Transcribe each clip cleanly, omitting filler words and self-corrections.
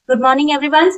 Good morning everyone.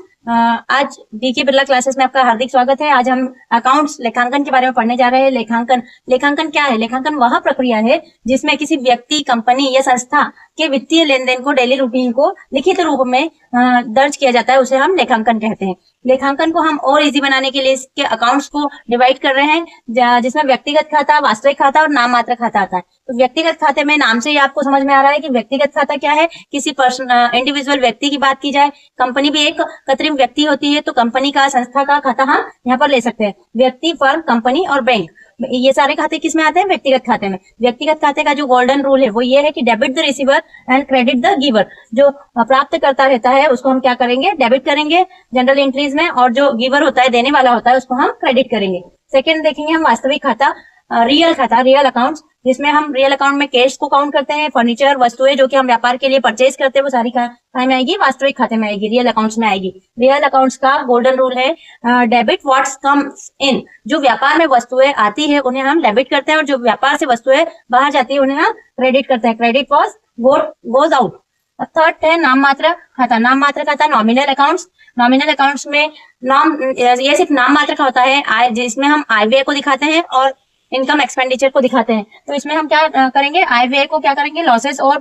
आज DK Birla classes में आपका हार्दिक स्वागत है। आज हम अकाउंट्स लेखांकन के बारे में पढ़ने जा रहे हैं। लेखांकन क्या है? लेखांकन वह प्रक्रिया है जिसमें किसी व्यक्ति, कंपनी या संस्था के वित्तीय लेन देन को, डेली रूटीन को लिखित रूप में दर्ज किया जाता है, उसे हम लेखांकन कहते हैं। लेखांकन को हम और इजी बनाने के लिए इसके अकाउंट्स को डिवाइड कर रहे हैं, जिसमें व्यक्तिगत खाता, वास्तविक खाता और नाम मात्र खाता आता है। तो व्यक्तिगत खाते में नाम से ही आपको समझ में आ रहा है कि व्यक्तिगत खाता क्या है। किसी पर्सन, इंडिविजुअल व्यक्ति की बात की जाए, कंपनी भी एक कृत्रिम व्यक्ति होती है, तो कंपनी का, संस्था का खाता हम यहाँ पर ले सकते हैं। व्यक्ति, फर्म, कंपनी और बैंक, ये सारे खाते किस में आते हैं? व्यक्तिगत खाते में। व्यक्तिगत खाते का जो गोल्डन रूल है वो ये है कि debit the receiver and credit the giver. जो प्राप्त करता रहता है उसको हम क्या करेंगे? डेबिट करेंगे जनरल एंट्रीज में, और जो गिवर होता है, देने वाला होता है, उसको हम क्रेडिट करेंगे। सेकेंड देखेंगे हम वास्तविक खाता, रियल खाता, रियल अकाउंट्स, जिसमें हम रियल अकाउंट में कैश को काउंट करते हैं। फर्नीचर, वस्तुएं जो कि हम व्यापार के लिए परचेज करते हैं, वो सारी खाते में आएगी, वास्तविक खाते में आएगी, रियल अकाउंट्स में आएगी। रियल अकाउंट्स का गोल्डन रूल है डेबिट व्हाट्स कम्स इन। जो व्यापार में वस्तुएं आती है उन्हें हम डेबिट करते हैं, और जो व्यापार से वस्तुएं बाहर जाती है उन्हें हम क्रेडिट करते हैं। Credit was goes out. Third है नाम मात्र खाता। नाम मात्र खाता, नॉमिनल अकाउंट्स। नॉमिनल अकाउंट्स में ये सिर्फ नाम मात्र का होता है, जिसमें हम आय व्यय को दिखाते हैं और इनकम एक्सपेंडिचर को दिखाते हैं। तो इसमें हम क्या करेंगे? आय व्यय को क्या करेंगे? लॉसेस और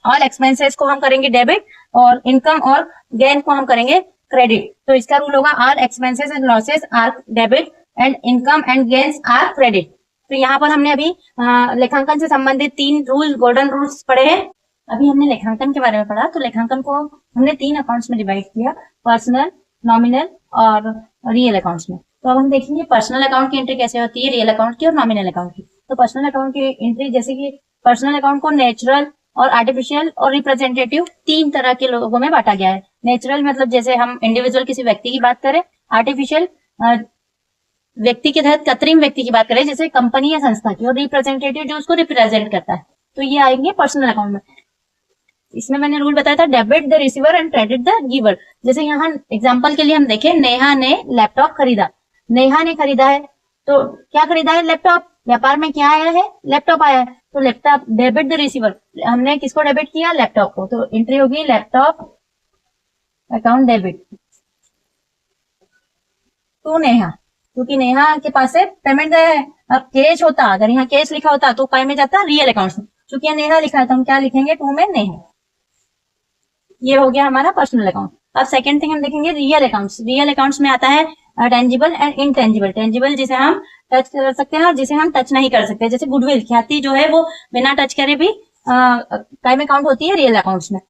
ऑल एक्सपेंसेस को हम करेंगे डेबिट, और इनकम और गेन को हम करेंगे क्रेडिट। तो इसका रूल होगा all expenses and losses are debit and income and gains are credit. तो यहाँ पर हमने अभी लेखांकन से संबंधित 3 रूल, गोल्डन रूल्स पढ़े हैं। अभी हमने लेखांकन के बारे में पढ़ा। तो लेखांकन को हमने 3 अकाउंट्स में डिवाइड किया, पर्सनल, नॉमिनल और रियल अकाउंट्स में। तो अब हम देखेंगे पर्सनल अकाउंट की एंट्री कैसे होती है, रियल अकाउंट की और नॉमिनल अकाउंट की। तो पर्सनल अकाउंट की एंट्री, जैसे कि पर्सनल अकाउंट को नेचुरल और आर्टिफिशियल और रिप्रेजेंटेटिव 3 तरह के लोगों में बांटा गया है। नेचुरल मतलब जैसे हम इंडिविजुअल किसी व्यक्ति की बात करें, आर्टिफिशियल व्यक्ति के तहत कृत्रिम व्यक्ति की बात करें जैसे कंपनी या संस्था की, और रिप्रेजेंटेटिव जो उसको रिप्रेजेंट करता है। तो ये आएंगे पर्सनल अकाउंट में। इसमें मैंने रूल बताया था debit the receiver and credit the giver. जैसे यहाँ एग्जांपल के लिए हम देखें, नेहा ने लैपटॉप खरीदा। नेहा ने खरीदा है, तो क्या खरीदा है? लैपटॉप। व्यापार में क्या आया है? लैपटॉप आया है। तो लैपटॉप, डेबिट द रिसीवर, हमने किसको डेबिट किया? लैपटॉप को। तो एंट्री होगी laptop account debit to Neha, क्योंकि नेहा के पास से पेमेंट गया है। अब कैश होता, अगर यहाँ कैश लिखा होता तो काय में जाता? रियल अकाउंट में। चूंकि नेहा लिखा है तो हम क्या लिखेंगे? टू में नेहा। ये हो गया हमारा पर्सनल अकाउंट। अब सेकंड थिंग हम देखेंगे रियल अकाउंट्स। रियल अकाउंट्स में आता है टेंजिबल एंड इनटेंजिबल। टेंजिबल जिसे हम टच कर सकते हैं और जिसे हम टच नहीं कर सकते, जैसे गुडविल, ख्याति जो है वो बिना टच करे भी काय में काउंट होती है? रियल अकाउंट्स में।